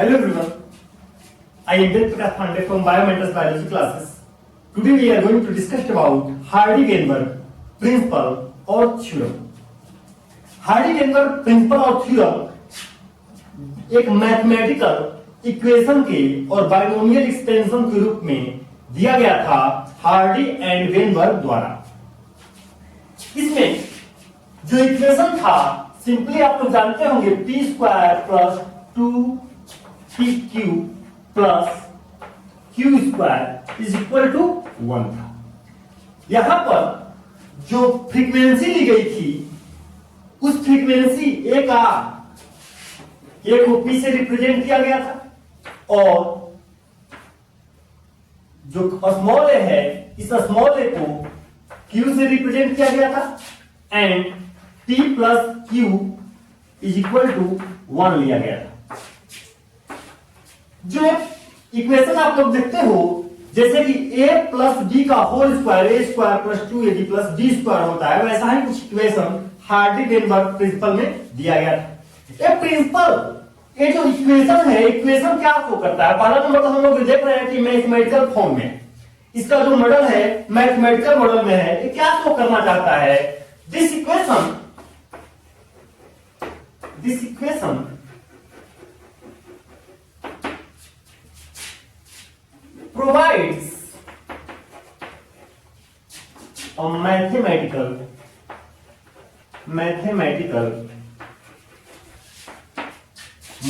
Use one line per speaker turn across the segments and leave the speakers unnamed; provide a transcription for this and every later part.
Hello everyone, I am Ved Prakash Pandey from Biomatters Biology classes. Today we are going to discuss about Hardy-Weinberg principle or theorem. Hardy-Weinberg principle और theorem एक mathematical equation के और binomial extension के रूप में दिया गया था हार्डी एंड वेनबर्ग द्वारा। इसमें जो इक्वेशन था सिंपली आप लोग जानते होंगे p square plus 2pq plus q square is equal to 1 था। यहां पर जो फ्रीक्वेंसी ली गई थी उस फ्रीक्वेंसी a को p से रिप्रेजेंट किया गया था और जो स्मॉल a है इस स्मॉल a को q से रिप्रेजेंट किया गया था and p plus q is equal to 1 लिया गया था। जो इक्वेशन आप लोग देखते हो जैसे कि a प्लस b का whole square a square plus 2ab plus d square होता है, वैसा ही कुछ इक्वेशन हार्डी-वेनबर्ग प्रिंसिपल में दिया गया था। ये प्रिंसिपल ये जो इक्वेशन है, इक्वेशन क्या शो करता है? पहला नंबर तो हम लोग देख रहे हैं कि मैथमेटिकल फॉर्म में इसका जो मॉडल है मैथमेटिकल मॉडल में है। ये क्या शो करना चाहता है? This equation provides a mathematical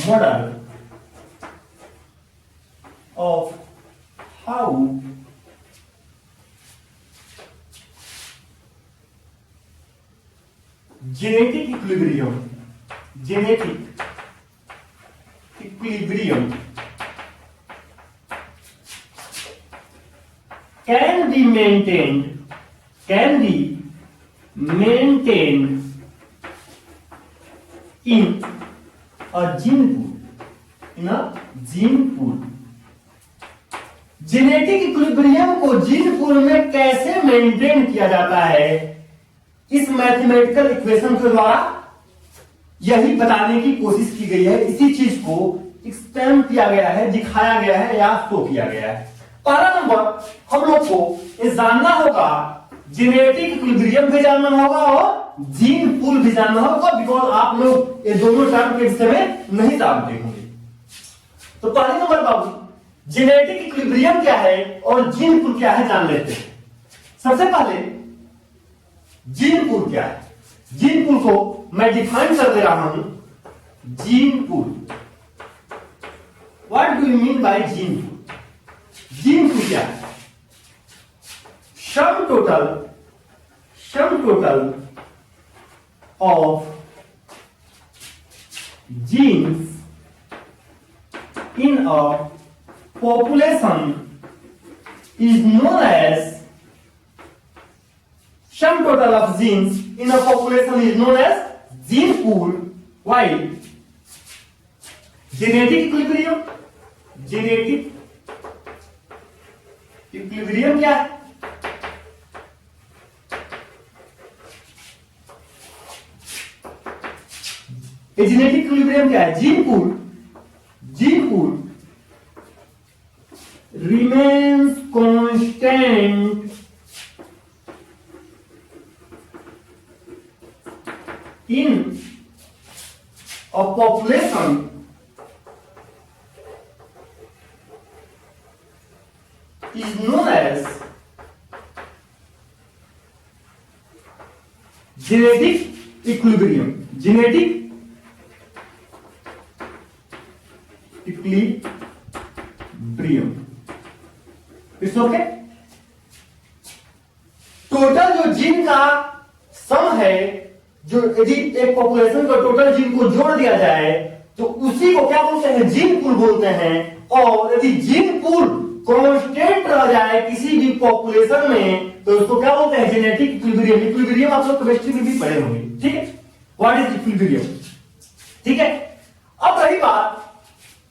model of how genetic equilibrium can be maintained in a gene pool। Genetic equilibrium को जीन पूल में कैसे मेंटेन किया जाता है इस मैथमेटिकल इक्वेशन के द्वारा यही बताने की कोशिश की गई है। इसी चीज को एक्सप्लेन किया गया है, दिखाया गया है या शो किया गया है। पहला नंबर हम लोग को ये जानना होगा, जेनेटिक इक्विलिब्रियम भी जानना होगा और जीन पूल भी जानना होगा, बिकॉज आप लोग ये दोनों टर्म के विषय में नहीं जानते होंगे। तो पहले नंबर बाबू जेनेटिक इक्विलिब्रियम क्या है और जीन पूल क्या है जान लेते हैं। सबसे पहले जीन पूल क्या है? जीन पूल को मैं डिफाइन कर दे रहा हूं। Gene pool, what do you mean by gene pool? Gene pool क्या है? Sum total of genes in a population is known as sum total of genes in a population is known as gene pool, while genetic equilibrium क्या है? Genetic equilibrium क्या है? Gene pool remains constant in a population is known as genetic equilibrium। It's okay. Total जो gene का सम है, जो यदि एक पॉपुलेशन का टोटल जीन को जोड़ दिया जाए तो उसी को क्या बोलते हैं? जीन पूल बोलते हैं। और यदि जीन पूल कांस्टेंट रह जाए किसी भी पॉपुलेशन में तो उसको क्या बोलते हैं? जेनेटिक इक्विलिब्रियम आप लोग केमिस्ट्री में भी पढ़े होंगे, ठीक है? व्हाट इज इक्विलिब्रियम, ठीक है। अब रही बात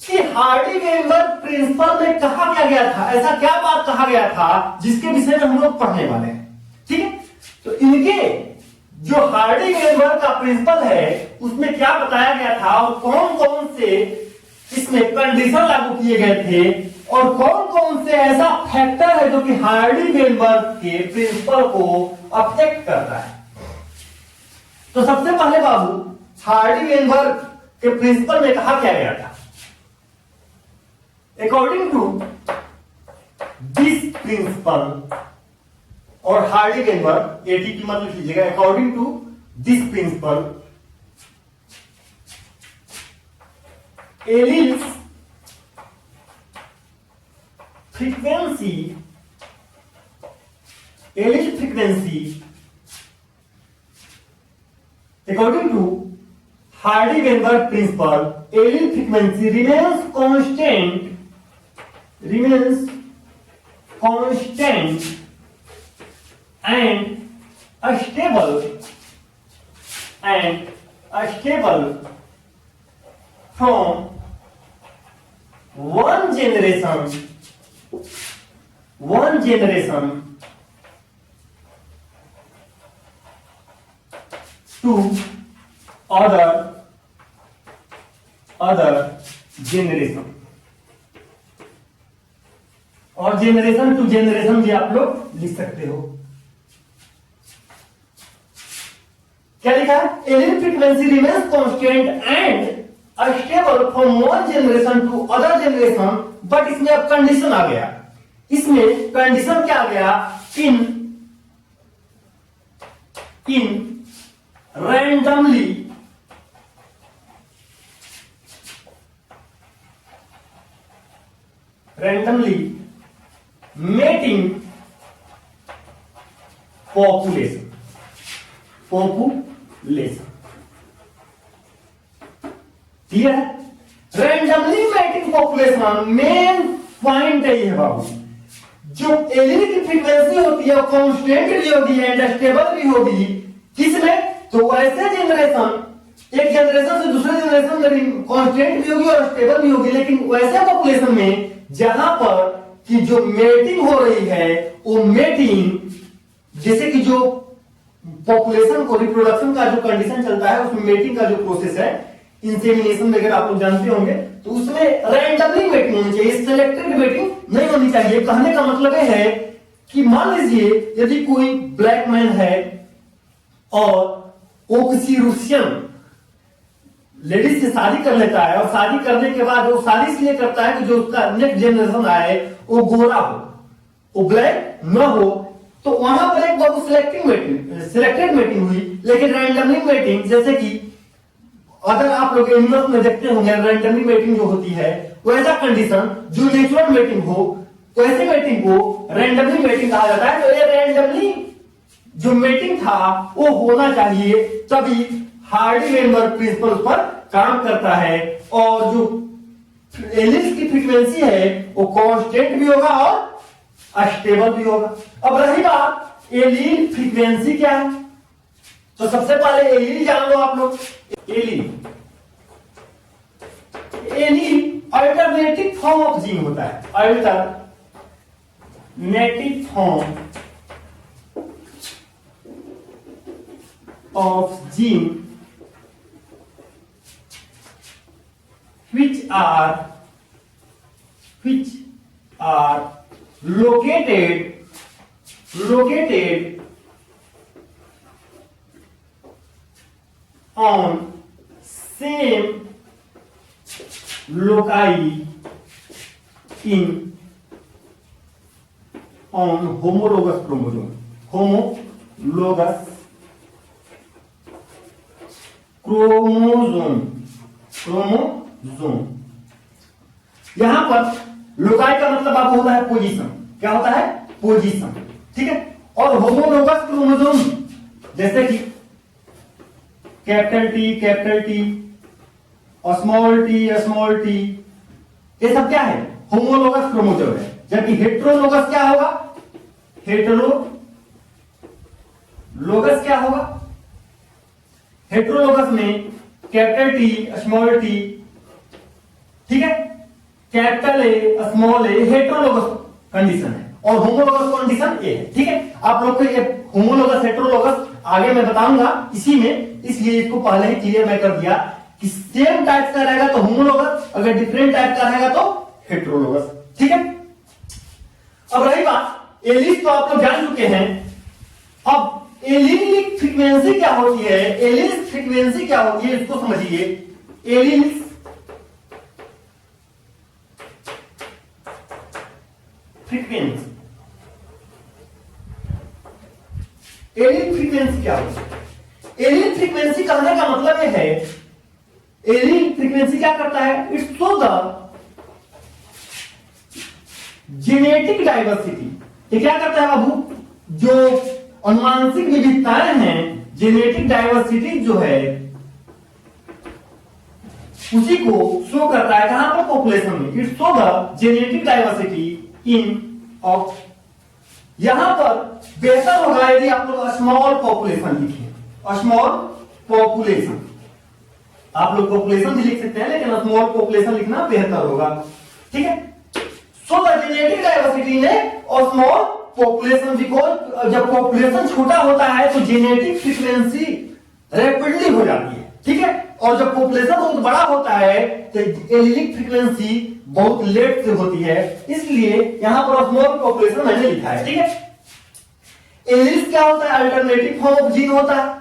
कि हार्डी-वेनबर्ग प्रिंसिपल में कहा क्या गया था, ऐसा क्या बात कहा गया था जिसके विषय में हम लोग पढ़ने वाले हैं, ठीक है। तो इनके जो हार्डी-वेनबर्ग का प्रिंसिपल है उसमें क्या बताया गया था और कौन कौन से इसमें कंडीशन लागू किए गए थे और कौन कौन से ऐसा फैक्टर है जो कि हार्डी-वेनबर्ग के प्रिंसिपल को अफेक्ट करता है। तो सबसे पहले बाबू हार्डी-वेनबर्ग के प्रिंसिपल में कहा क्या गया था, अकॉर्डिंग टू दिस प्रिंसिपल, और हार्डी-वेनबर्ग एटी की मतलब लीजिएगा, according to this principle alleles frequency, allele frequency according to Hardy-Weinberg principle, allele frequency remains constant and stable from one generation to other generation, और जेनरेशन टू जेनरेशन भी आप लोग लिख सकते हो। क्या लिखा है, allele frequency remains constant and stable from one generation to other generation, but इसमें अब कंडीशन आ गया, इसमें कंडीशन क्या आ गया, in randomly mating population clear है। Randomly mating population main point है ये बाबू, जो एलिल की फ्रीक्वेंसी होती है वो कांस्टेंट भी होगी एंड स्टेबल भी होगी, किसमें, तो वैसे जनरेशन, एक जनरेशन से दूसरे जनरेशन में कांस्टेंट भी होगी और स्टेबल भी होगी, लेकिन वैसे पॉपुलेशन में जहां पर कि जो मेटिंग हो रही है वो मेटिंग, जैसे कि जो पॉपुलेशन को रिप्रोडक्शन का जो कंडीशन चलता है उसमें मेटिंग का जो प्रोसेस है, इंसेमिनेशन वगैरह आप लोग जानते होंगे, तो उसमें रैंडमली मेटिंग होनी चाहिए, सिलेक्टेड मेटिंग नहीं होनी चाहिए। कहने का मतलब है कि मान लीजिए यदि कोई ब्लैक मैन है और वो किसी रूसियन लेडीज से शादी कर लेता है, और शादी करने के बाद वो शादी इसलिए करता है कि जो उसका नेक्स्ट जनरेशन आए वो गोरा हो, वो ब्लैक न हो, तो वहां पर एक बाबू सिलेक्टेड मेटिंग हुई, लेकिन रैंडमली मेटिंग, जैसे कि अगर आप लोग एनिमल्स में देखते होंगे रैंडमली मेटिंग जो होती है, वैसा कंडीशन जो नेचुरल मेटिंग हो वैसे मेटिंग को रैंडमली मेटिंग कहा जाता है। तो ये रैंडमली जो मेटिंग था वो होना चाहिए, तभी हार्डी-वेनबर्ग प्रिंसिपल पर काम करता है, और जो एलिल्स की फ्रीक्वेंसी है वो कांस्टेंट भी होगा और स्टेबल भी होगा। अब रही बात एलील फ्रीक्वेंसी क्या है, तो सबसे पहले एलील जान लो आप लोग। Allele alternative form of gene होता है, alternative form of gene which are located on same loci on homologous chromosome, chromosome. यहां पर लोकाई का मतलब आपको होता है पोजीशन, क्या होता है, पोजीशन, ठीक है। और होमोलोगस क्रोमोसोम जैसे कि कैपिटल टी, स्मॉल टी, ये सब क्या है, होमोलोगस क्रोमोसोम है। जबकि हेट्रोलोगस क्या होगा, हेट्रोलोगस में कैपिटल टी, स्मॉल टी, ठीक है, capital A, small A, heterologous condition है, और होमोलोगस कंडीशन ए है, ठीक है। आप लोग को ये होमोलोगस हेट्रोलोगस आगे मैं बताऊंगा इसी में, इसलिए इसको पहले ही क्लियर मैं कर दिया कि सेम टाइप का रहेगा तो होमोलोगस, अगर डिफरेंट टाइप का रहेगा तो हेटेरोलोगस। ठीक है। अब रही बात एलील, तो आप लोग जान चुके हैं। अब एलीलिक फ्रीक्वेंसी क्या होती है, एलील फ्रीक्वेंसी क्या होती है इसको समझिए। एलील फ्रीक्वेंसी, एलील फ्रीक्वेंसी क्या होती है? एलील फ्रीक्वेंसी कहने का मतलब यह है, एलील फ्रीक्वेंसी क्या करता है, it's show the genetic diversity. ये क्या करता है बाबू, जो अनुवांशिक विविधताएं हैं, जेनेटिक डाइवर्सिटी जो है उसी को शो करता है। कहां पर, पॉपुलेशन में। It's show the genetic diversity in of, यहां पर बेहतर होगा यदि आप लोग स्मॉल पॉपुलेशन लिखें, स्मॉल पॉपुलेशन। आप लोग पॉपुलेशन भी लिख सकते हैं लेकिन स्मॉल पॉपुलेशन लिखना बेहतर होगा। ठीक है। सो द जेनेटिक डाइवर्सिटी ने और स्मॉल पॉपुलेशन, बिकॉज जब पॉपुलेशन छोटा होता है तो जेनेटिक फ्रीक्वेंसी रैपिडली हो जाती है। ठीक है। और जब पॉपुलेशन बहुत बड़ा होता है तो एलीलिक फ्रीक्वेंसी बहुत लेट से होती है, इसलिए यहां पर स्मॉल पॉपुलेशन मैंने लिखा है। ठीक है। एलील्स क्या होता है, अल्टरनेटिव फॉर्म ऑफ जीन होता है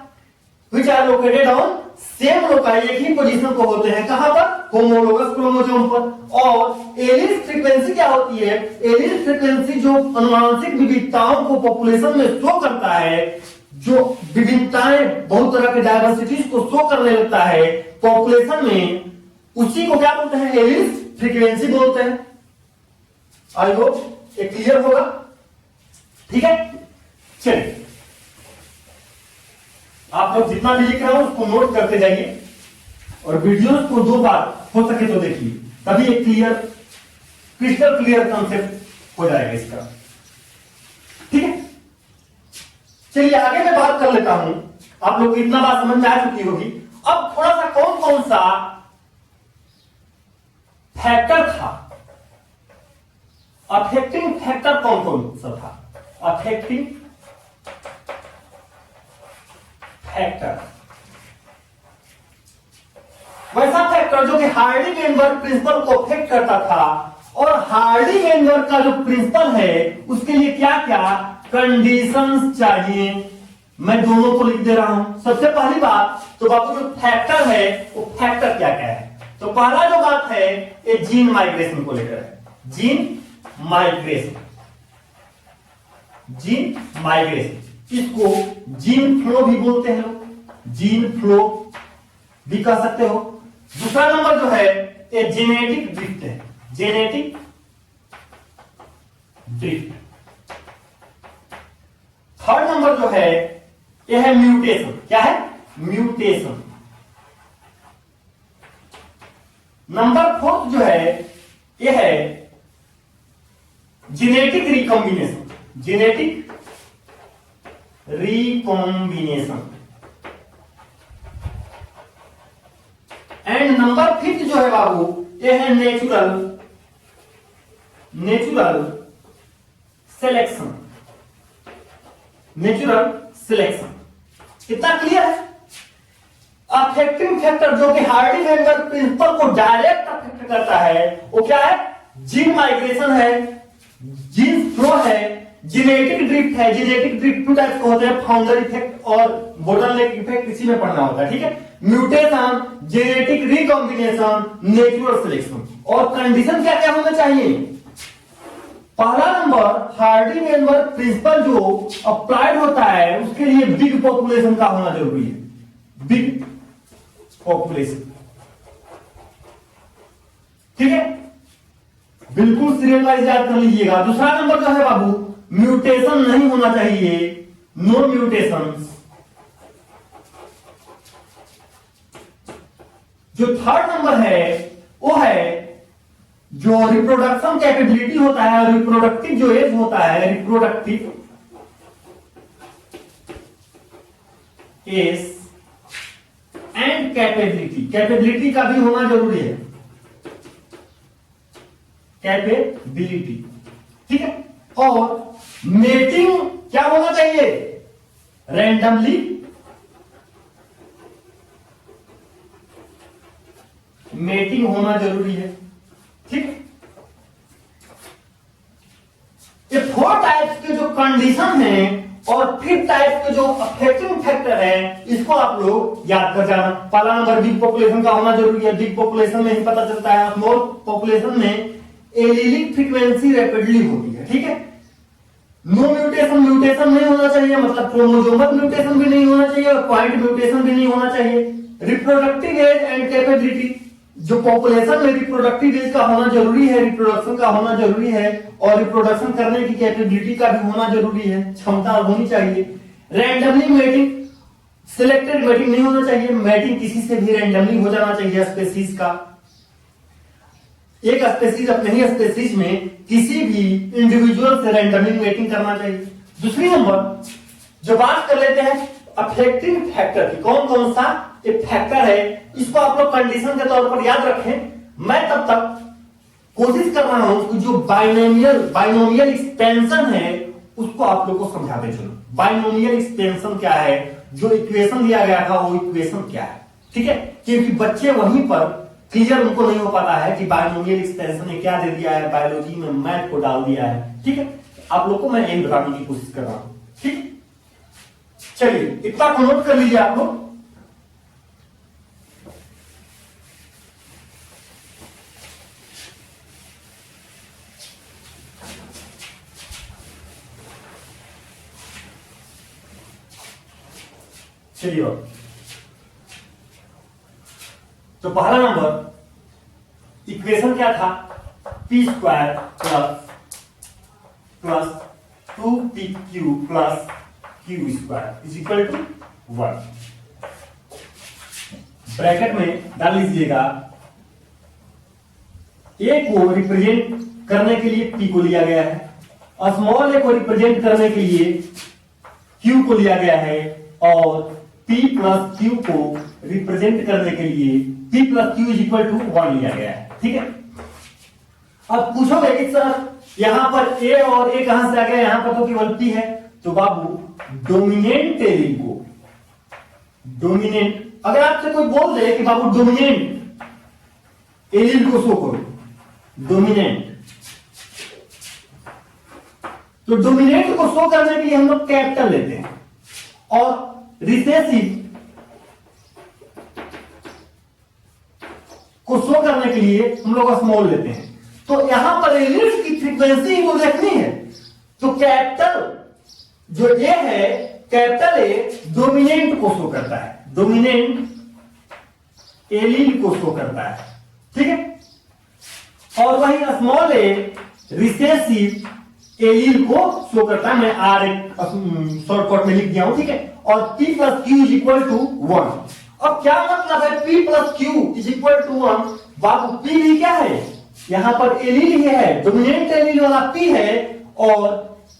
which are located on same loci, एक ही पोजीशन को होते हैं। कहां पर, होमोलोगस क्रोमोसोम पर। और एलील फ्रीक्वेंसी क्या होती है, एलील फ्रीक्वेंसी जो अनुवांशिक विविधताओं को पॉपुलेशन में शो करता है, जो विभिन्नताएं बहुत तरह के डायवर्सिटीज को शो करने लगता है पॉपुलेशन में, उसी को क्या बोलते हैं, एलील फ्रीक्वेंसी बोलते हैं। आई होप ये क्लियर होगा। ठीक है। चलिए, आप लोग जितना भी लिख रहे हो उसको नोट करते जाइए और वीडियोस को 2 बार हो सके तो देखिए, तभी एक क्लियर, क्रिस्टल क्लियर कॉन्सेप्ट हो जाएगा इसका। ठीक है। चलिए आगे मैं बात कर लेता हूं। आप लोग इतना बात समझ में आ चुकी होगी। अब थोड़ा सा कौन कौन सा फैक्टर था, अफेक्टिंग फैक्टर कौन कौन सा था, अफेक्टिंग फैक्टर, वैसा फैक्टर जो कि हार्डी-वेनबर्ग प्रिंसिपल को अफेक्ट करता था। और हार्डी-वेनबर्ग का जो प्रिंसिपल है उसके लिए क्या क्या कंडीशंस चाहिए, मैं दोनों को लिख दे रहा हूं। सबसे पहली बात तो बाबू जो फैक्टर है वो फैक्टर क्या क्या है, तो पहला जो बात है ये जीन माइग्रेशन को लेकर है। जीन माइग्रेशन, जीन माइग्रेशन, इसको जीन फ्लो भी बोलते हैं लोग, जीन फ्लो भी कह सकते हो। दूसरा नंबर जो है ये जेनेटिक ड्रिफ्ट है, जेनेटिक ड्रिफ्ट। थर्ड नंबर जो है यह है म्यूटेशन। क्या है, म्यूटेशन। नंबर 4 जो है यह है genetic recombination, genetic recombination. And number 5 जो है बाबू यह है natural, natural selection, natural selection. कितना क्लियर है। अफेक्टिंग फैक्टर जो कि हार्डी-वेनबर्ग प्रिंसिपल को डायरेक्ट अफेक्ट करता है वो क्या है, जीन माइग्रेशन है, जीन फ्लो है, जेनेटिक ड्रिफ्ट है। जेनेटिक ड्रिफ्ट 2 टाइप्स के होते हैं, फाउंडर इफेक्ट और बोटलनेक इफेक्ट, इसी में पढ़ना होता है। ठीक है। Mutation, genetic recombination, natural selection. और कंडीशन क्या क्या होना चाहिए, पहला नंबर हार्डी-वेनबर्ग प्रिंसिपल जो अप्लाइड होता है उसके लिए बिग पॉपुलेशन का होना जरूरी है, बिग पॉपुलेशन। ठीक है, बिल्कुल सीरियल वाइज याद कर लीजिएगा। दूसरा नंबर जो है बाबू म्यूटेशन नहीं होना चाहिए, नो म्यूटेशन। जो थर्ड नंबर है वो है जो रिप्रोडक्शन कैपेबिलिटी होता है, रिप्रोडक्टिव जो एज होता है, reproductive age and capability, capability का भी होना जरूरी है, कैपेबिलिटी। ठीक है। और मेटिंग क्या होना चाहिए, रैंडमली मेटिंग होना जरूरी है। ठीक है, ये 4 टाइप्स के जो कंडीशन है और 3 टाइप के जो अफेक्टिंग फैक्टर है, इसको आप लोग याद कर जाना। पहला नंबर बिग पॉपुलेशन का होना जरूरी है। बिग पॉपुलेशन में ही पता चलता है, स्मॉल पॉपुलेशन में एलिलिक फ्रीक्वेंसी रैपिडली होती है। ठीक है, नो म्यूटेशन, म्यूटेशन नहीं होना चाहिए, मतलब क्रोमोसोमल म्यूटेशन भी नहीं होना चाहिए और पॉइंट म्यूटेशन भी नहीं होना चाहिए। रिप्रोडक्टिव एज एंड कैपेबिलिटी, जो पॉपुलेशन में रिप्रोडक्टिव एज का होना जरूरी है, रिप्रोडक्शन का होना जरूरी है और रिप्रोडक्शन करने की कैपेबिलिटी का भी होना जरूरी है, क्षमता होनी चाहिए। रैंडमली मेटिंग, सिलेक्टेड मेटिंग नहीं होना चाहिए, मैटिंग किसी से भी रैंडमली हो जाना चाहिए। स्पेसीज का एक स्पेसीज अपने ही स्पेसीज में किसी भी इंडिविजुअल से रैंडमली मेटिंग करना चाहिए। दूसरी नंबर जो बात कर लेते हैं अफेक्टिंग फैक्टर की, कौन कौन सा ये फैक्टर है, इसको आप लोग कंडीशन के तौर पर याद रखें। मैं तब तक कोशिश कर रहा हूं कि जो बाइनोमियल एक्सपेंशन है उसको आप लोग को समझाते चलो। बाइनोमियल एक्सपेंशन क्या है, जो इक्वेशन दिया गया था वो इक्वेशन क्या है। ठीक है, क्योंकि बच्चे वहीं पर क्लियर उनको नहीं हो पाता है कि बाइनोमियल एक्सपेंशन ने क्या दे दिया है, बायोलॉजी में मैथ को डाल दिया है। ठीक है, आप लोग को मैं यही बताने की कोशिश कर रहा हूं। ठीक, चलिए इतना को नोट कर लीजिए आप लोग। चलिए, तो पहला नंबर इक्वेशन क्या था, p square plus 2pq plus q square is equal to 1। Bracket में डाल लीजिएगा, ए को रिप्रेजेंट करने के लिए पी को लिया गया है, स्मॉल ए को रिप्रेजेंट करने के लिए क्यू को लिया गया है और P प्लस क्यू को रिप्रेजेंट करने के लिए P plus Q is equal to 1 लिया गया है। ठीक है, अब पूछोगे कि सर यहां पर A और A कहां से आ गया, यहां पर तो केवल P है, तो बाबू डोमिनेंट एलील को, डोमिनेंट अगर आपसे कोई बोल दे कि बाबू डोमिनेंट एलील को शो करो, डोमिनेंट, तो डोमिनेंट को शो करने के लिए हम लोग कैपिटल लेते हैं और रिसेसिव को शो करने के लिए हम लोग स्मॉल लेते हैं। तो यहां पर एलिल्स की फ्रीक्वेंसी ही तो देखनी है, तो कैपिटल जो ए है, कैपिटल ए डोमिनेंट को शो करता है, डोमिनेंट एलील को शो करता है। ठीक है, और वही स्मॉल ए रिसेसिव एलील को शो करता है। मैं आर शॉर्टकट में लिख दिया हूं। ठीक है, और P plus Q is equal to 1। अब क्या मतलब है P plus Q is equal to 1? बाबू P भी क्या है, यहां पर एलील ही है, डोमिनेंट एलील वाला P है और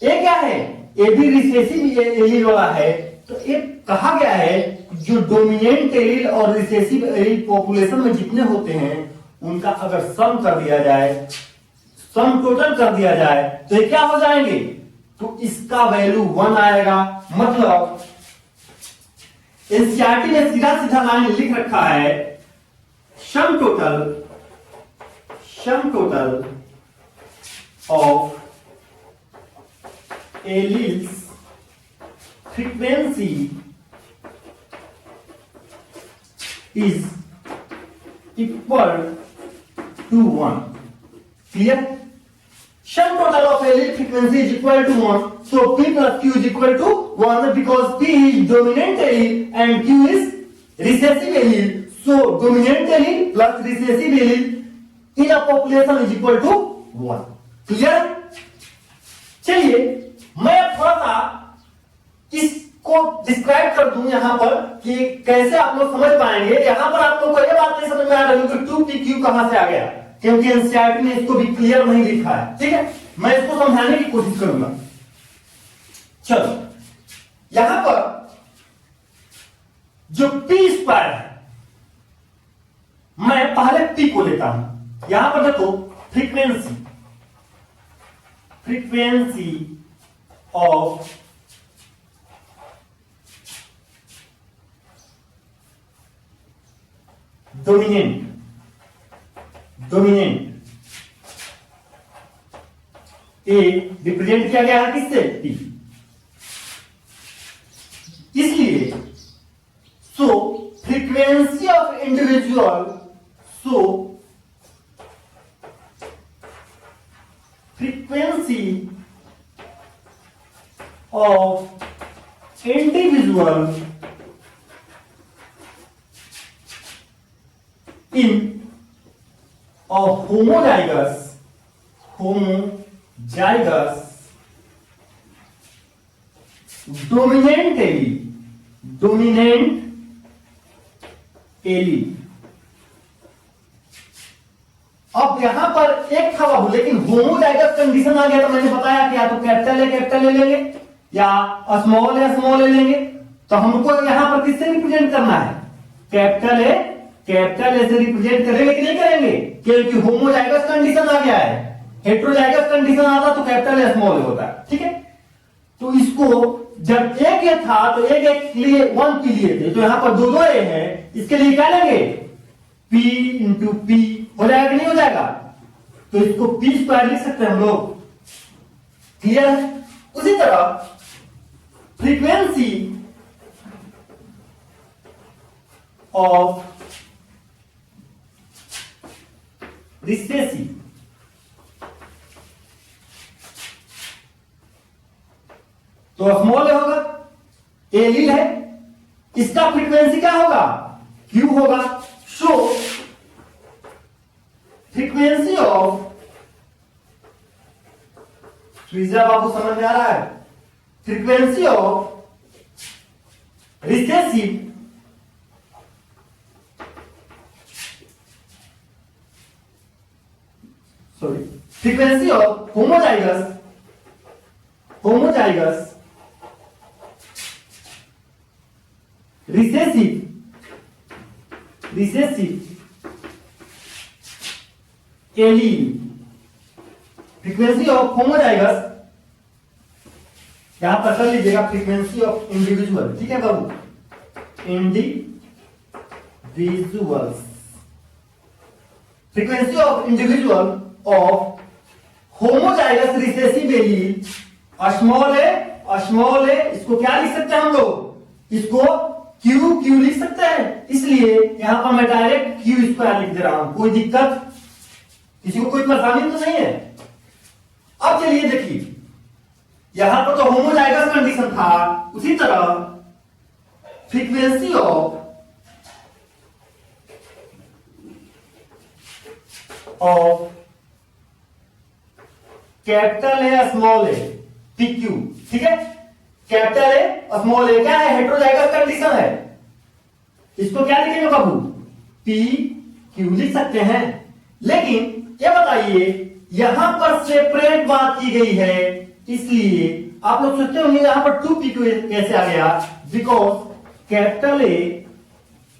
A क्या है, A भी रिसेसिव एलील वाला है। तो ये कहा गया है जो डोमिनेंट एलील और रिसेसिव एलील पॉपुलेशन में जितने होते हैं उनका अगर सम कर दिया जाए, सम टोटल कर दिया जाए तो ये क्या हो जाएंगे, तो इसका वैल्यू 1 आएगा। मतलब एनसीईआरटी ने सीधा सीधा लाइन लिख रखा है, sum total of alleles frequency is equal to 1। Clear? Sum total of allele frequency is equal to 1. So P plus Q is equal to 1 because P is dominant allele and Q is recessive allele. So dominant allele plus recessive allele in a population is equal to 1. Clear? चलिए मैं थोड़ा सा इसको describe कर दूं यहां पर कि कैसे आप लोग समझ पाएंगे। यहां पर आप लोग को यह बात नहीं समझ में आ रही कि 2pq कहां से आ गया, क्योंकि एनसीईआरटी ने इसको भी क्लियर नहीं लिखा है। ठीक है, मैं इसको समझाने की कोशिश करूंगा। चलो, यहां पर जो P स्क्वायर है, मैं पहले P को लेता हूं। यहां पर देखो frequency of dominant dominant, A represent किया गया है किससे? पी। इसलिए so frequency of individual, so frequency of individual in a homozygous dominant allele। अब यहां पर एक था बाबू, लेकिन होमोजाइगस कंडीशन आ गया तो मैंने बताया कि या तो कैपिटल ए लेंगे या स्मॉल ए लेंगे। तो हमको यहां पर किससे रिप्रेजेंट करना है? कैपिटल ए से रिप्रेजेंट करेंगे कि नहीं करेंगे? क्योंकि होमोजाइगस कंडीशन आ गया है। हेट्रोजाइगस कंडीशन आता तो कैपिटल ए स्मॉल ए होता है, ठीक है। तो इसको जब एक ए था तो एक लिए 1 पी लिए थे, तो यहां पर दो ए है, इसके लिए क्या लेंगे? पी इंटू पी हो जाएगा कि नहीं हो जाएगा? तो इसको पी स्क्वायर लिख सकते हैं हम लोग, क्लियर है। उसी तरह फ्रीक्वेंसी ऑफ रिसेसिव, तो स्मॉल ए होगा, एलील है, इसका फ्रीक्वेंसी क्या होगा? क्यू होगा। सो फ्रीक्वेंसी ऑफ, श्रीजा बाबू समझ में आ रहा है? Frequency of recessive frequency of homozygous recessive allele, frequency of homozygous, यहां पर कर लीजिएगा फ्रीक्वेंसी ऑफ इंडिविजुअल, ठीक है बाबू, individuals, frequency of individual of homozygous recessive allele small A, इसको क्या लिख सकते हैं हम लोग? इसको क्यू लिख सकते हैं। इसलिए यहां पर मैं डायरेक्ट क्यू स्क्वायर लिख दे रहा हूं, कोई दिक्कत, किसी को कोई परेशानी तो नहीं है। अब चलिए देखिए, यहां पर तो होमोजाइगस कंडीशन था, उसी तरह frequency of capital A small A P Q, ठीक है। कैपिटल ए स्मॉल ए क्या है? हेट्रोजाइगस कंडीशन है। इसको क्या लिखेंगे बाबू? पी क्यू लिख सकते हैं। लेकिन ये बताइए, यहां पर सेपरेट बात की गई है, इसलिए आप लोग सोचते होंगे यहां पर 2 पी क्यू कैसे आ गया? Because capital A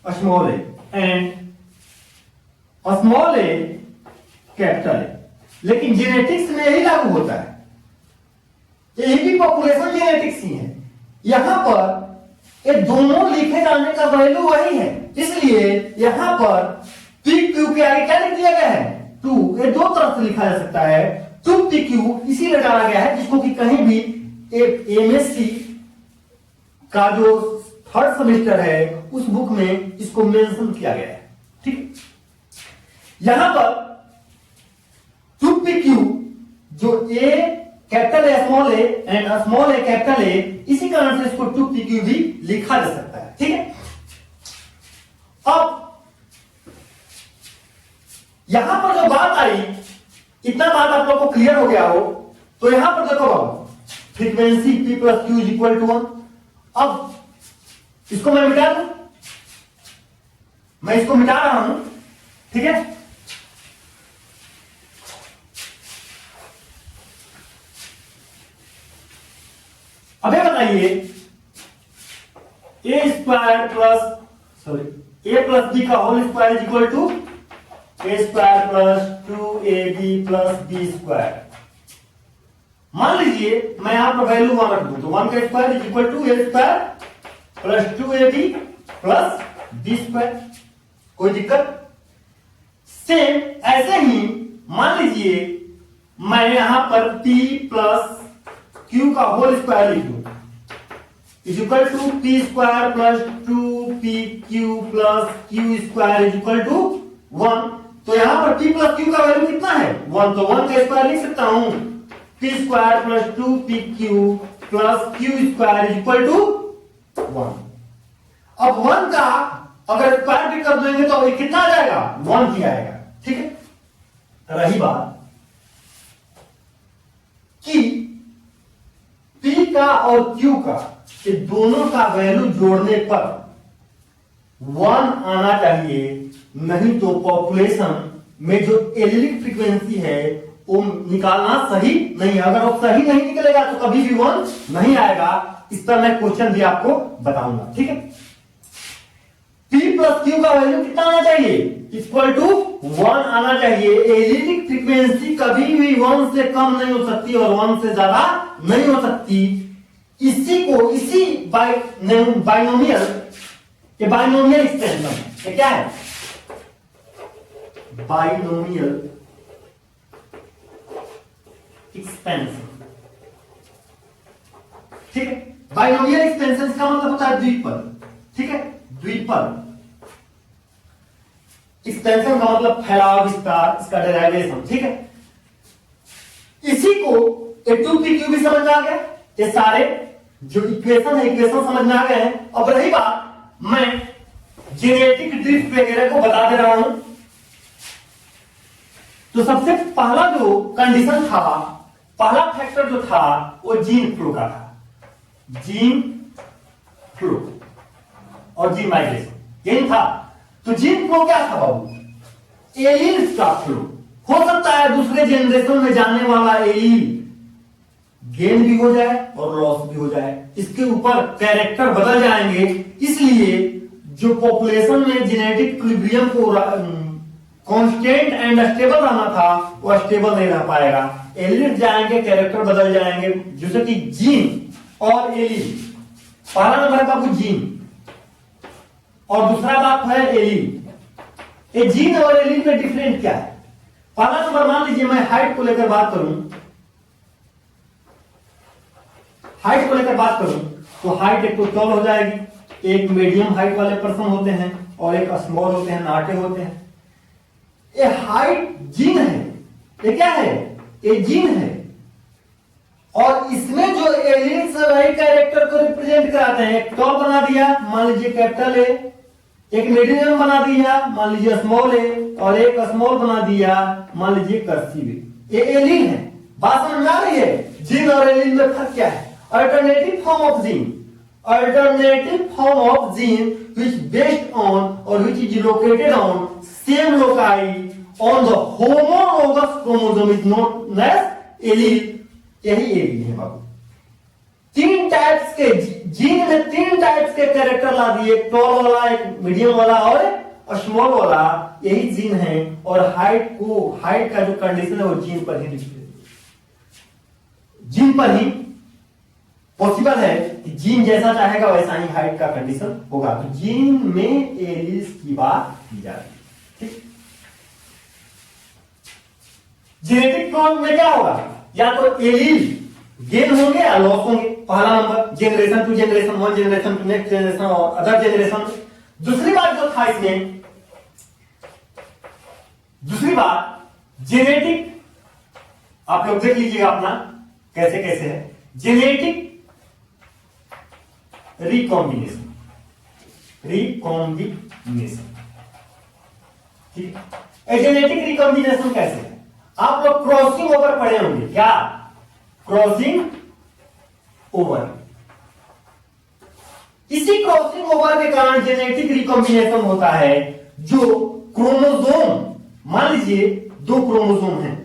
small A and small A capital ए। लेकिन जेनेटिक्स में यही लागू होता है, यही भी पॉपुलेशन जेनेटिक्स ही है। यहां पर ये दोनों लिखे जाने का वैल्यू वही है, इसलिए यहां पर पी क्यू के आगे क्या लिख दिया गया है? 2। ये दो तरफ से लिखा जा सकता है, 2 पी क्यू इसीलिए डाला गया है जिसको कि कहीं भी एक एमएससी का जो 3rd सेमेस्टर है उस बुक में इसको मेंशन किया गया है, ठीक। यहां पर 2 पी क्यू जो A capital A small A and small A capital A, इसी कारण से इसको 2 पी क्यू भी लिखा जा सकता है, ठीक है। अब यहां पर जो बात आई, इतना बात आप लोग को क्लियर हो गया हो, तो यहां पर देखो बाबू, frequency P plus Q is equal to 1। अब इसको मैं मिटा दूं, मैं इसको मिटा रहा हूं, ठीक है। अब ये बताइए, a square plus sorry a plus b का whole square is equal to a square plus 2ab plus b square. मान लीजिए मैं यहां पर वैल्यू 1 रख दूं, तो 1 का square is equal to a square plus 2ab plus b square. कोई दिक्कत? सेम ऐसे ही मान लीजिए मैं यहां पर p प्लस क्यू का होल स्क्वायर लिख दूं is equal to p square plus 2pq plus q square is equal to 1। तो यहां पर p प्लस क्यू का वैल्यू कितना है 1, तो 1 का स्क्वायर लिख सकता हूं p square plus 2pq plus q square is equal to 1। अब 1 का अगर स्क्वायर भी कर देंगे तो ये कितना आ जाएगा 1 ही आएगा। ठीक है। रही बात कि P का और Q का ये दोनों का वैल्यू जोड़ने पर 1 आना चाहिए, नहीं तो पॉपुलेशन में जो एलिलिक फ्रीक्वेंसी है वो निकालना सही नहीं है। अगर वो सही नहीं निकलेगा तो कभी भी 1 नहीं आएगा। इस पर मैं क्वेश्चन भी आपको बताऊंगा। ठीक है। P प्लस Q का वैल्यू कितना आना चाहिए इक्वल टू 1 आना चाहिए। एलिलिक फ्रीक्वेंसी कभी भी 1 से कम नहीं हो सकती और 1 से ज्यादा नहीं हो सकती। इसी बाइनोमियल एक्सटेंशन ये क्या है बाइनोमियल एक्सपेंशन। ठीक है। बाइनोमियल एक्सपेंशन इसका मतलब होता है द्विपद। ठीक है। द्विपद एक्सटेंशन का मतलब फैलाव विस्तार, इसका डेरिवेशन। ठीक है। इसी को A2PQ भी समझ में आ गया। ये सारे जो इक्वेशन है इक्वेशन समझ में आ गए हैं। अब रही बात मैं जेनेटिक ड्रिफ्ट वगैरह को बता दे रहा हूं। तो सबसे पहला जो कंडीशन था, पहला फैक्टर जो था वो जीन फ्लो का था। जीन फ्लो और जीन माइग्रेशन यही था। तो जीन फ्लो क्या था बाबू एलील्स का फ्लो। हो सकता है दूसरे जनरेशन में जाने वाला एलील गेन भी हो जाए और लॉस भी हो जाए, इसके ऊपर कैरेक्टर बदल जाएंगे। इसलिए जो पॉपुलेशन में जेनेटिक इक्विलिब्रियम को कांस्टेंट एंड स्टेबल रहना था वो स्टेबल नहीं रह पाएगा। एलील जाएंगे, कैरेक्टर बदल जाएंगे, जैसे कि जीन और एलील। पहला नंबर है बाबू जीन और दूसरा बात है एलील। ये जीन और एलील में डिफरेंट क्या है? पहला नंबर मान लीजिए मैं हाइट को लेकर बात करूं, तो हाइट एक तो टॉल हो जाएगी, एक मीडियम हाइट वाले पर्सन होते हैं और एक स्मॉल होते हैं, नाटे होते हैं। ये हाइट जीन है। ये क्या है? ये जीन है। और इसमें जो एलील्स है वही कैरेक्टर को रिप्रेजेंट कराते हैं। एक टॉल बना दिया मान लीजिए कैपिटल ए, एक मीडियम बना दिया मान लीजिए स्मॉल ए, और एक स्मॉल बना दिया मान लीजिए कर्सिव ए। ये एलील है। बात समझ में आ रही है? जीन और एलील में फर्क क्या है? Alternative form of gene which based on or which is located on same loci on the homologous chromosome is known as allele। यही एलील है बाबू। 3 टाइप्स के जीन में 3 टाइप्स के कैरेक्टर ला दिए, एक टॉल वाला, एक मीडियम वाला और स्मॉल वाला। यही जीन है। और हाइट का जो कंडीशन है वो जीन पर ही पॉसिबल है कि जीन जैसा चाहेगा वैसा ही हाइट का कंडीशन होगा। तो जीन में एलील्स की बात की जा रही है। ठीक। जेनेटिक फ्लो में क्या होगा? या तो एलील गेन होंगे या लॉस होंगे। पहला number generation to generation, 1 generation to next generation और अदर जनरेशन। दूसरी बात जो था इसमें, जेनेटिक, आप लोग देख लीजिएगा अपना कैसे कैसे है जेनेटिक रिकॉम्बिनेशन। ठीक है। जेनेटिक रिकॉम्बिनेशन कैसे है? आप लोग क्रॉसिंग ओवर पढ़े होंगे। क्या? Crossing over. इसी क्रॉसिंग ओवर के कारण जेनेटिक रिकॉम्बिनेशन होता है। जो क्रोमोसोम, मान लीजिए 2 क्रोमोसोम हैं,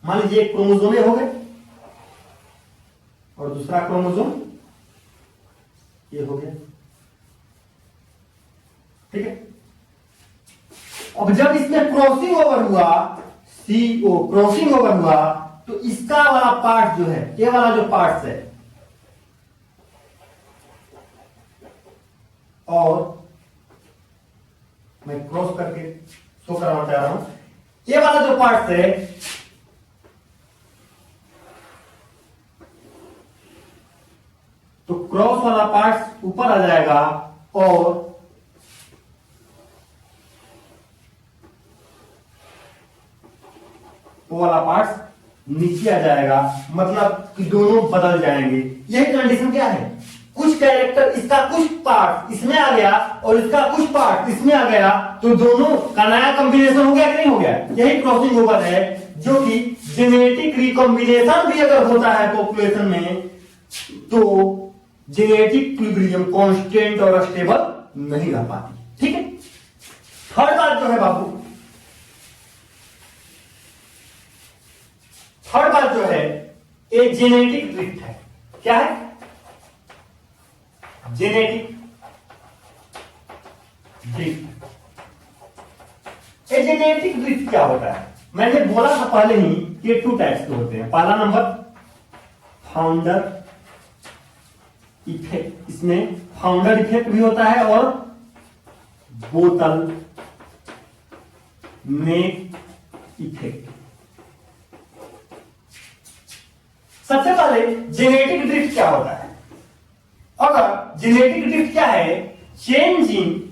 मान लीजिए एक क्रोमोसोम हो गए और दूसरा क्रोमोसोम ये हो गया। ठीक है। अब जब इसमें क्रॉसिंग ओवर हुआ, क्रॉसिंग ओवर हुआ तो इसका वाला पार्ट जो है, ये वाला जो पार्ट है, और मैं क्रॉस करके शो कराना चाह रहा हूं, ये वाला जो पार्ट है तो क्रॉस वाला पार्ट ऊपर आ जाएगा और वो वाला पार्ट नीचे आ जाएगा, मतलब कि दोनों बदल जाएंगे। यही कंडीशन क्या है, कुछ कैरेक्टर, इसका कुछ पार्ट इसमें आ गया और इसका कुछ पार्ट इसमें आ गया, तो दोनों का नया कॉम्बिनेशन हो गया कि नहीं हो गया। यही क्रॉसिंग ओवर है, जो कि जेनेटिक रिकॉम्बिनेशन भी अगर होता है पॉपुलेशन में तो जेनेटिक इक्विलिब्रियम कांस्टेंट और स्टेबल नहीं रह पाती। ठीक है, थर्ड बात जो है बाबू, थर्ड बात जो है एक जेनेटिक ड्रिफ्ट है। क्या है? Genetic drift. जेनेटिक ड्रिफ्ट क्या होता है? मैंने बोला था पहले ही कि 2 टाइप्स के होते हैं। पहला नंबर फाउंडर इफेक्ट, इसमें फाउंडर इफेक्ट भी होता है और बोतल नेक इफेक्ट। सबसे पहले जेनेटिक ड्रिफ्ट क्या होता है? अगर जेनेटिक ड्रिफ्ट क्या है? Change in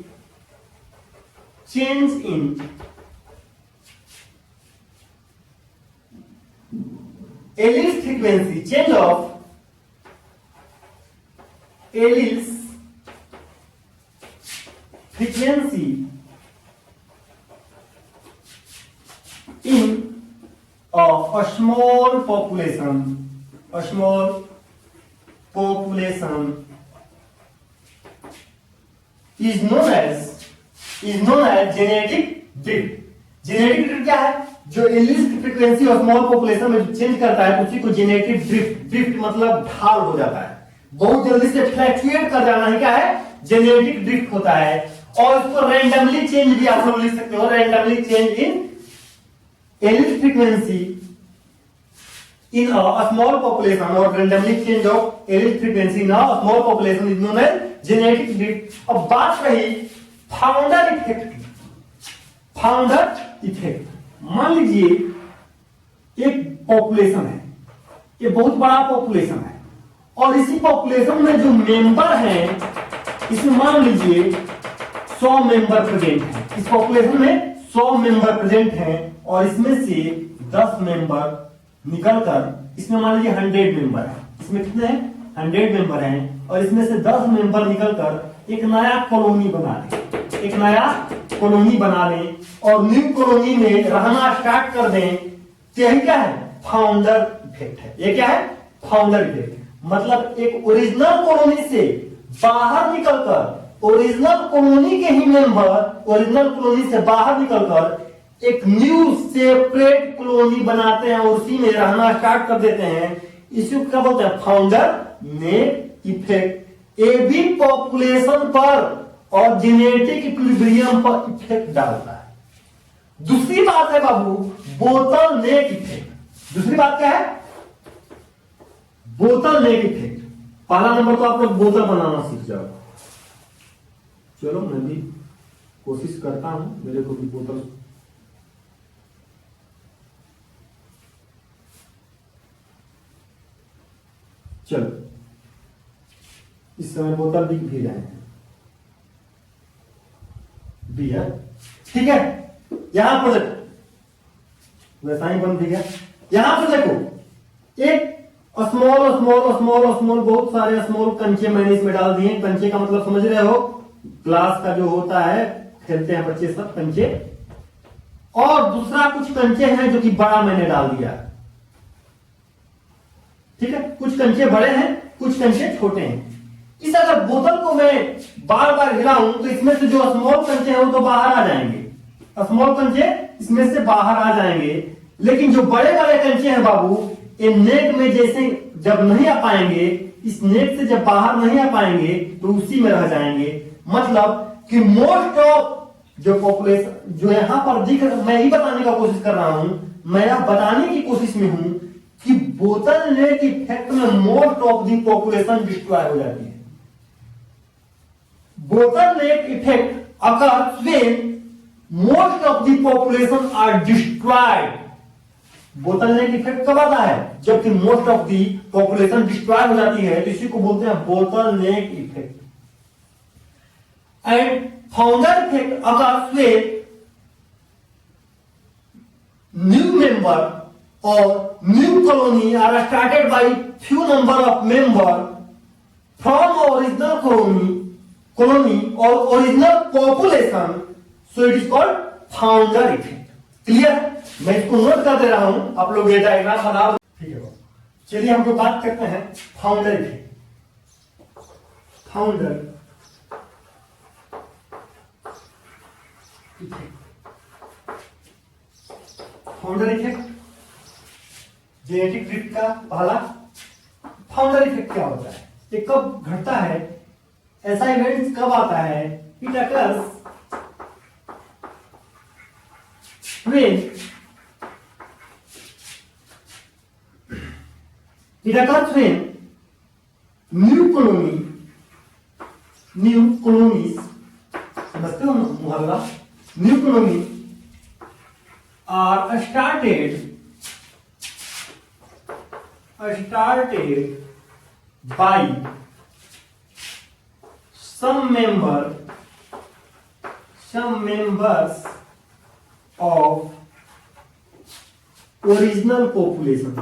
alleles frequency, change of alleles frequency in a small population is known as genetic drift। Genetic drift क्या है? जो एलिस फ्रीक्वेंसी और स्मॉल पॉपुलेशन में चेंज करता है उसी को जेनेटिक ड्रिफ्ट मतलब ढाल हो जाता है, बहुत जल्दी से फ्लैक्चुएट कर जाना ही क्या है? जेनेटिक ड्रिफ्ट होता है। और इसको रैंडमली चेंज भी आप लोग लिख सकते हो, randomly change in alleles frequency in a small population or randomly change of allele frequency in a small population is known as genetic drift। अब बात रही फाउंडर इफेक्ट की। फाउंडर इफेक्ट, मान लीजिए एक पॉपुलेशन है, ये बहुत बड़ा पॉपुलेशन है और इसी पॉपुलेशन में जो मेंबर हैं, इसमें मान लीजिए 100 मेंबर प्रेजेंट हैं। इस पॉपुलेशन में 100 मेंबर प्रेजेंट हैं और इसमें से 10 मेंबर निकलकर, इसमें मान लीजिए 100 मेंबर है, इसमें कितने हैं? 100 मेंबर हैं और इसमें से 10 मेंबर निकलकर एक नया कॉलोनी बना लें, एक नया कॉलोनी बना लें और न्यू कॉलोनी में रहना स्टार्ट कर दें। तो यही क्या है? फाउंडर इफेक्ट है। ये क्या है? Founder effect. मतलब एक ओरिजिनल कॉलोनी से बाहर निकलकर, ओरिजिनल कॉलोनी के ही मेंबर ओरिजिनल कॉलोनी से बाहर निकलकर एक न्यू सेपरेट कॉलोनी बनाते हैं और उसी में रहना स्टार्ट कर देते हैं। इसी को क्या बोलते हैं? Founder net effect. ये भी पॉपुलेशन पर और जेनेटिक इक्विलिब्रियम पर इफेक्ट डालता है। दूसरी बात है बाबू बोतल नेक इफेक्ट। दूसरी बात क्या है? बोतल नेक इफेक्ट। पहला नंबर तो आप लोग बोतल बनाना सीख जाओ। चलो मैं भी कोशिश करता हूं, मेरे को भी बोतल चलो इस समय बोतल दिख भी रहे हैं, भी है, ठीक है। यहां पर देखो वैसा ही बन भी गया। यहां पर देखो एक स्मॉल स्मॉल स्मॉल स्मॉल बहुत सारे स्मॉल कंचे मैंने इसमें डाल दिए। कंचे का मतलब समझ रहे हो? ग्लास का जो होता है, खेलते हैं बच्चे सब, कंचे। और दूसरा कुछ कंचे हैं जो कि बड़ा मैंने डाल दिया, ठीक है। कुछ कंचे बड़े हैं, कुछ कंचे छोटे हैं। इस अगर बोतल को मैं बार बार हिलाऊं तो इसमें से जो स्मॉल कंचे हैं वो तो बाहर आ जाएंगे, स्मॉल कंचे इसमें से बाहर आ जाएंगे। लेकिन जो बड़े बड़े कंचे हैं बाबू, ये नेट में जैसे जब नहीं आ पाएंगे, इस नेट से जब बाहर नहीं आ पाएंगे तो उसी में रह जाएंगे। मतलब कि मोस्ट ऑफ जो पॉपुलेशन जो यहां पर दिख, मैं ही बताने का कोशिश कर रहा हूं, मैं यह बताने की कोशिश में हूं बोतल नेक इफेक्ट में most of the population destroy हो जाती है। बोतल neck effect occurs when most of the population are destroyed। बोतल नेक इफेक्ट कब आता है? जबकि most of the population destroy हो जाती है, तो इसी को बोलते हैं bottle neck effect. And founder effect occurs when new member or new colony are started by few number of member from original colony or original population, so it is called founder effect। Clear? मैं इसको note कर दे रहा हूं, आप लोग ये diagram बना लो। ठीक है, चलिए हम लोग बात करते हैं founder effect. Founder founder effect genetic drift का पहला। फाउंडर इफेक्ट क्या होता है, ये कब घटता है, ऐसा इवेंट कब आता है? It occurs when new colonies समझते हो मुहल्ला, new colony are started by some members of original population।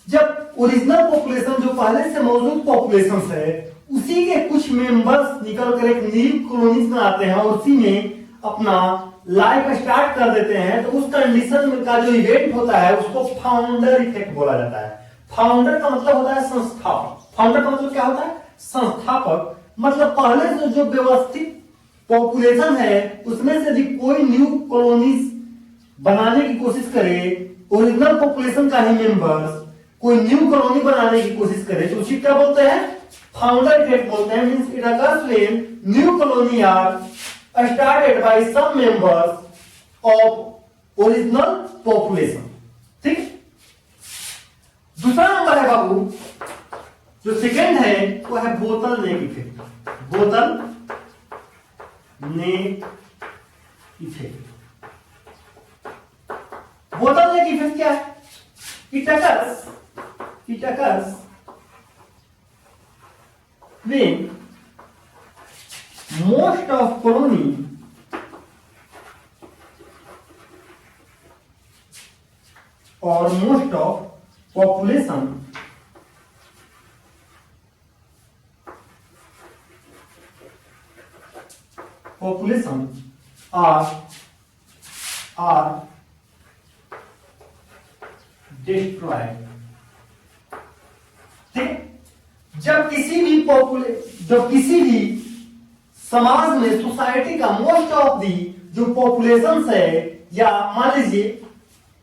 जब ओरिजिनल पॉपुलेशन जो पहले से मौजूद पॉपुलेशन है उसी के कुछ मेंबर्स निकल कर एक न्यू कॉलोनीज बनाते हैं और उसी में अपना लाइफ स्टार्ट कर देते हैं, तो उस कंडीशन में का जो इवेंट होता है उसको फाउंडर इफेक्ट बोला जाता है। फाउंडर का मतलब होता है संस्थापक। फाउंडर का मतलब क्या होता है? संस्थापक। मतलब पहले से जो व्यवस्थित पॉपुलेशन है उसमें से यदि कोई न्यू कॉलोनीज बनाने की कोशिश करे, ओरिजिनल पॉपुलेशन का ही मेंबर्स कोई न्यू कॉलोनी बनाने की कोशिश करे, तो उसी क्या बोलते हैं? फाउंडर इफेक्ट बोलते हैं। Means it occurs when new colony are started by some members of original population. ठीक। दूसरा नंबर है बाबू, जो सेकेंड है वो है बोतल नेक इफेक्ट। बोतल नेक इफेक्ट। बोतल नेक इफेक्ट क्या है? It occurs when most of colony or most of population are destroyed. ठीक। जब किसी भी समाज में, सोसाइटी का मोस्ट ऑफ दी जो पॉपुलेशन है, या मान लीजिए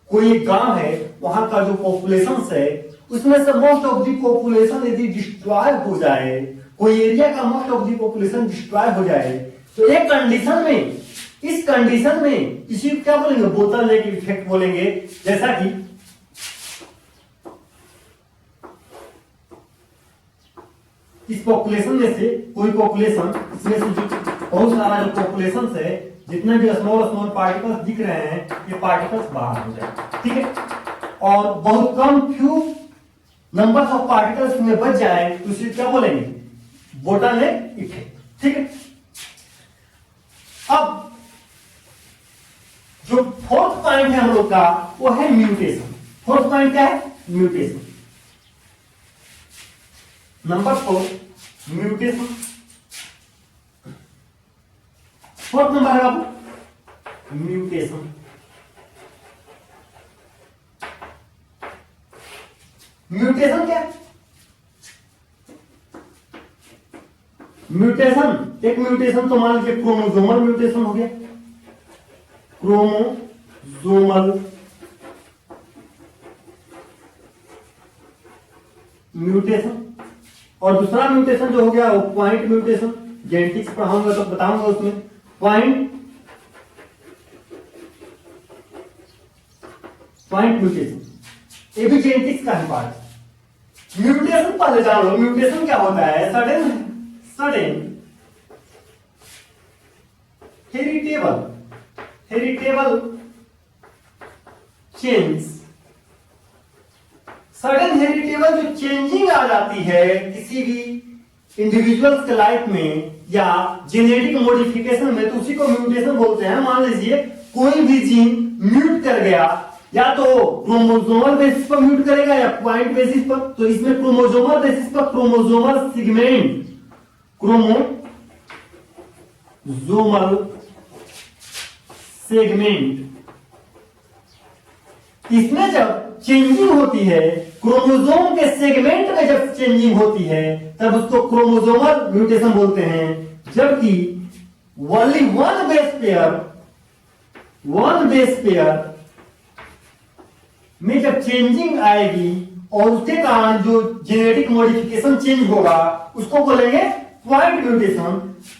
कोई एक गांव है, वहां का जो पॉपुलेशन है उसमें से मोस्ट ऑफ दी पॉपुलेशन यदि डिस्ट्रॉय हो जाए, कोई एरिया का most of the population destroy हो जाए, तो एक कंडीशन में, इस कंडीशन में इसी को क्या बोलेंगे? बोतल नेक इफेक्ट बोलेंगे। जैसा कि इस पॉपुलेशन में से कोई पॉपुलेशन, इसमें से जो बहुत सारा जो पॉपुलेशन है, जितने भी स्मॉल पार्टिकल्स दिख रहे हैं, ये पार्टिकल्स बाहर हो जाए। ठीक है। और बहुत कम फ्यू नंबर्स ऑफ पार्टिकल्स में बच जाए, तो इसे क्या बोलेंगे? बोतल नेक इफेक्ट। ठीक है। अब जो फोर्थ पॉइंट है हम लोग का वो है म्यूटेशन। फोर्थ पॉइंट क्या है? Mutation. Number 4 mutation. Fourth number है बाबू म्यूटेशन। म्यूटेशन क्या है? म्यूटेशन, एक म्यूटेशन तो मान लीजिए क्रोमोसोमल म्यूटेशन हो गया, क्रोमोसोमल म्यूटेशन। और दूसरा म्यूटेशन जो हो गया वो पॉइंट म्यूटेशन। जेनेटिक्स पढ़ाऊंगा तो बताऊंगा उसमें पॉइंट म्यूटेशन, ये भी जेनेटिक्स का ही पार्ट है। म्यूटेशन पहले जान लो, म्यूटेशन क्या होता है? Sudden heritable change, sudden heritable जो चेंजिंग आ जाती है किसी भी इंडिविजुअल्स के लाइफ में या जेनेटिक मॉडिफिकेशन में, तो उसी को म्यूटेशन बोलते हैं। मान लीजिए कोई भी जीन म्यूट कर गया, या तो क्रोमोसोमल बेसिस पर म्यूट करेगा या पॉइंट बेसिस पर, तो इसमें क्रोमोसोमल बेसिस पर क्रोमोसोमल सेगमेंट, इसमें जब चेंजिंग होती है, क्रोमोसोम के सेगमेंट में जब चेंजिंग होती है, तब उसको क्रोमोसोमल म्यूटेशन बोलते हैं। जबकि ओनली वन बेस पेयर में जब चेंजिंग आएगी और उसके कारण जो जेनेटिक मॉडिफिकेशन चेंज होगा, उसको बोलेंगे पॉइंट म्यूटेशन।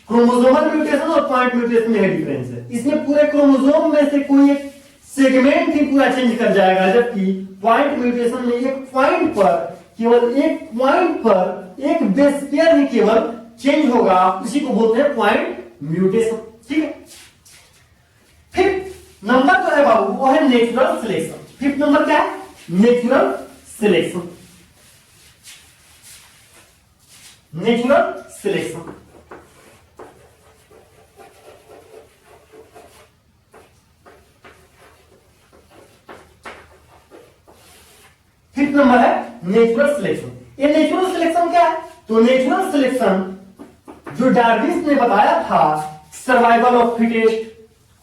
क्रोमोसोमल म्यूटेशन और पॉइंट म्यूटेशन में डिफरेंस है। इसमें पूरे क्रोमोसोम में से कोई एक सेगमेंट ही पूरा चेंज कर जाएगा, जबकि पॉइंट म्यूटेशन में एक पॉइंट पर, केवल एक पॉइंट पर एक बेस पेयर ही केवल चेंज होगा, उसी को बोलते हैं पॉइंट म्यूटेशन। ठीक है। फिफ्थ नंबर जो है बाबू वो है नेचुरल सिलेक्शन। फिफ्थ नंबर क्या है? Natural selection. Natural selection fifth number है नेचुरल सिलेक्शन। ये नेचुरल सिलेक्शन क्या है? तो नेचुरल सिलेक्शन जो डार्विन ने बताया था, सर्वाइवल ऑफ फिटेस्ट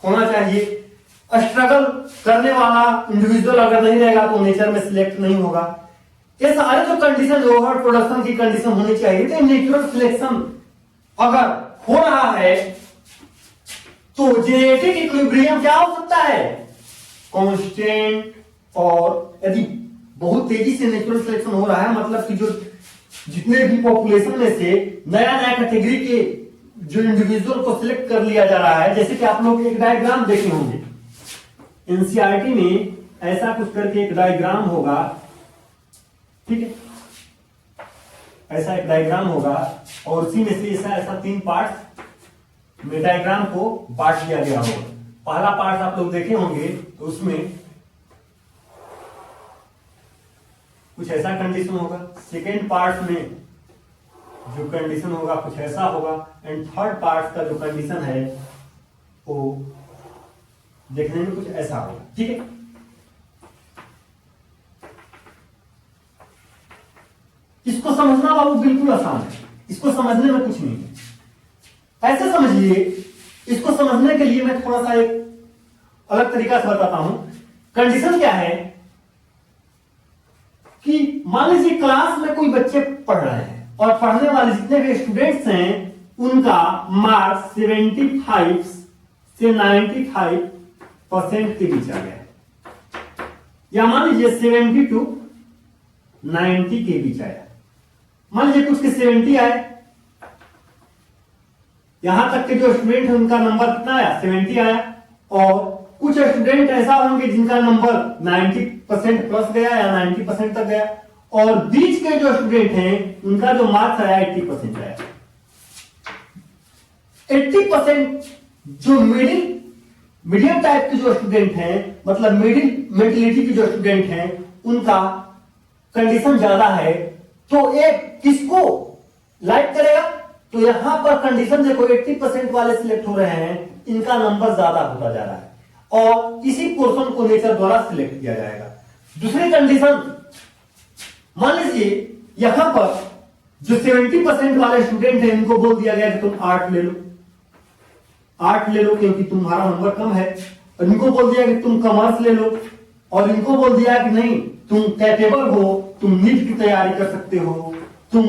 होना चाहिए, स्ट्रगल करने वाला इंडिविजुअल अगर नहीं रहेगा तो नेचर में सिलेक्ट नहीं होगा, ये सारे जो कंडीशन, ओवर प्रोडक्शन की कंडीशन होनी चाहिए। तो नेचुरल सिलेक्शन अगर हो रहा है तो जेनेटिक इक्विलिब्रियम क्या हो सकता है? कांस्टेंट। और यदि बहुत तेजी से नेचुरल सिलेक्शन हो रहा है, मतलब कि जो जितने भी पॉपुलेशन में से नया नया कैटेगरी के जो इंडिविजुअल को सिलेक्ट कर लिया जा रहा है, जैसे कि आप लोग एक डायग्राम देखे होंगे एनसीईआरटी में, ऐसा कुछ करके एक डायग्राम होगा। ठीक है, ऐसा एक डायग्राम होगा और उसी में से ऐसा 3 पार्ट में डायग्राम को बांट दिया गया होगा। पहला पार्ट आप लोग देखे होंगे तो उसमें कुछ ऐसा कंडीशन होगा, सेकेंड पार्ट में जो कंडीशन होगा कुछ ऐसा होगा, एंड थर्ड पार्ट का जो कंडीशन है वो देखने में कुछ ऐसा होगा। ठीक है, इसको समझना बाबू बिल्कुल आसान है, इसको समझने में कुछ नहीं है। ऐसे समझिए, इसको समझने के लिए मैं थोड़ा सा एक अलग तरीका से बताता हूं। कंडीशन क्या है कि मान लीजिए क्लास में कोई बच्चे पढ़ रहे हैं और पढ़ने वाले जितने भी स्टूडेंट्स हैं उनका मार्क्स 75 से 95% के बीच आ गया, या मान लीजिए 70 to 90 के बीच आया। मान लीजिए कुछ के 70 आए, यहां तक के जो स्टूडेंट है उनका नंबर कितना आया? 70 आया। और कुछ स्टूडेंट ऐसा होंगे जिनका नंबर 90% प्लस गया या 90% तक गया, और बीच के जो स्टूडेंट हैं उनका जो मार्क्स आया 80% आया। 80% जो मीडियम टाइप के जो स्टूडेंट हैं, मतलब मिडिल मेंटेलिटी के जो स्टूडेंट हैं, उनका कंडीशन ज्यादा है, तो एक किसको लाइक करेगा? तो यहां पर कंडीशन देखो 80% वाले सिलेक्ट हो रहे हैं, इनका नंबर ज्यादा होता जा रहा है और इसी पोर्शन को नेचर द्वारा सिलेक्ट किया जाएगा। दूसरी कंडीशन, मान लीजिए यहां पर जो 70% वाले स्टूडेंट हैं इनको बोल दिया गया कि तुम आर्ट ले लो, आर्ट ले लो क्योंकि तुम्हारा नंबर कम है, और इनको बोल दिया कि तुम कॉमर्स ले लो, और इनको बोल दिया कि नहीं तुम कैपेबल हो, तुम नीट की तैयारी कर सकते हो, तुम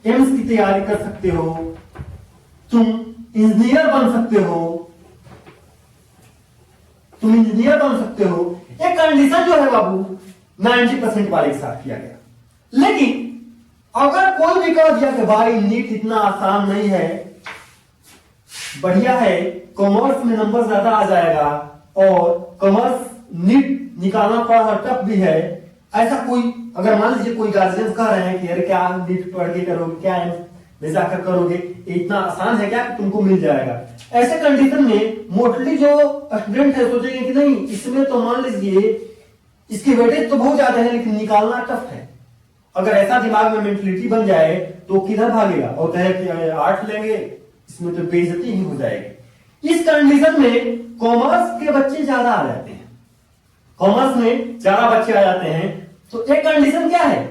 एम्स की तैयारी कर सकते हो, तुम इंजीनियर बन सकते हो, तुम इंजीनियर बन सकते हो। एक कंडीशन जो है बाबू 90% वाले के साथ किया गया। लेकिन अगर कोई भी कह दिया कि भाई नीट इतना आसान नहीं है, बढ़िया है, कॉमर्स में नंबर ज्यादा आ जाएगा और कॉमर्स नीट निकालना थोड़ा टफ भी है। ऐसा कोई अगर मान लीजिए कोई गार्जियन कह रहे हैं कि अरे क्या नीट पढ़ के करोगे, क्या में जाकर करोगे, इतना आसान है क्या कि तुमको मिल जाएगा। ऐसे कंडीशन में मोस्टली जो स्टूडेंट है सोचेंगे कि नहीं इसमें तो मान लीजिए इसकी वेटेज तो बहुत ज्यादा है लेकिन निकालना टफ है। अगर ऐसा दिमाग में मेंटलिटी बन जाए तो किधर भागेगा और कहे कि आर्ट लेंगे इसमें तो बेइज्जती ही हो जाएगी। इस कंडीशन में कॉमर्स के बच्चे ज्यादा आ जाते हैं, कॉमर्स में ज्यादा बच्चे आ जाते हैं। तो एक कंडीशन क्या है